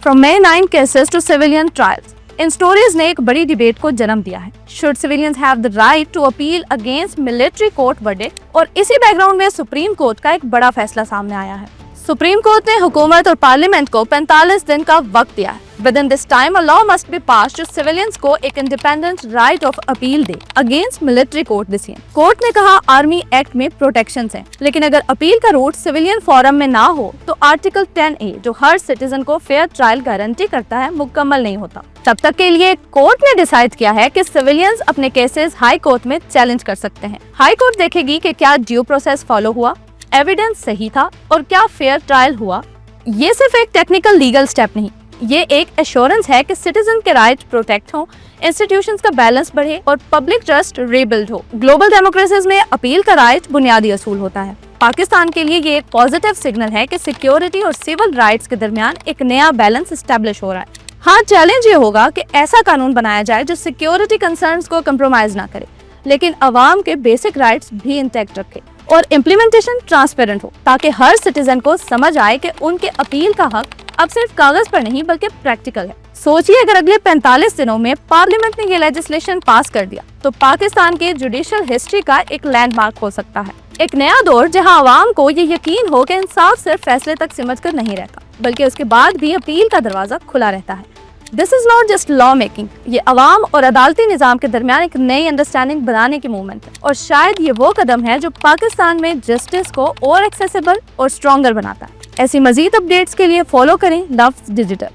From May 9 cases to civilian trials, इन stories ने एक बड़ी डिबेट को जन्म दिया है। Should civilians have the right to appeal against military court verdict? और इसी बैकग्राउंड में सुप्रीम कोर्ट का एक बड़ा फैसला सामने आया है। सुप्रीम कोर्ट ने हुकूमत और पार्लियामेंट को 45 दिन का वक्त दिया है। Within this time, a law must be passed जो सिविलियंस को एक independent right of appeal they against military court decision. Court ने कहा आर्मी एक्ट में प्रोटेक्शंस हैं, लेकिन अगर अपील का रूट सिविलियन फोरम में ना हो तो आर्टिकल 10A जो हर सिटीजन को फेयर ट्रायल गारंटी करता है मुकम्मल नहीं होता। तब तक के लिए कोर्ट ने डिसाइड किया है कि सिविलियंस अपने केसेस हाई कोर्ट में चैलेंज कर सकते हैं। हाई कोर्ट देखेगी कि क्या ड्यू प्रोसेस फॉलो हुआ, एविडेंस सही था और क्या फेयर ट्रायल हुआ। ये सिर्फ एक टेक्निकल लीगल स्टेप नहीं, ये एक एश्योरेंस है कि सिटीजन के राइट प्रोटेक्ट हो, इंस्टीट्यूशंस का बैलेंस बढ़े और पब्लिक ट्रस्ट रीबिल्ड हो। ग्लोबल डेमोक्रेसीज में अपील का राइट बुनियादी असूल होता है। पाकिस्तान के लिए ये एक पॉजिटिव सिग्नल है कि सिक्योरिटी और सिविल राइट्स के दरमियान एक नया बैलेंस एस्टेब्लिश हो रहा है। हाँ, चैलेंज ये होगा कि ऐसा कानून बनाया जाए जो सिक्योरिटी कंसर्न्स को कंप्रोमाइज ना करे, लेकिन अवाम के बेसिक राइट्स भी इंटैक्ट रखे और इम्प्लीमेंटेशन ट्रांसपेरेंट हो, ताकि हर सिटीजन को समझ आए कि उनके अपील का हक अब सिर्फ कागज पर नहीं बल्कि प्रैक्टिकल है। सोचिए अगर अगले 45 दिनों में पार्लियामेंट ने ये लेजिस्लेशन पास कर दिया तो पाकिस्तान के जुडिशियल हिस्ट्री का एक लैंडमार्क हो सकता है। एक नया दौर जहां आवाम को ये यकीन हो कि इंसाफ सिर्फ फैसले तक सिमट कर नहीं रहता, बल्कि उसके बाद भी अपील का दरवाजा खुला रहता है। This is not just law making, ये अवाम और अदालती निजाम के दरमियान एक नई अंडरस्टैंडिंग बनाने की मूवमेंट है और शायद ये वो कदम है जो पाकिस्तान में जस्टिस को और एक्सेसिबल और स्ट्रॉन्गर बनाता है। ऐसी मजीद अपडेट्स के लिए फॉलो करें लफ्ज़ डिजिटल।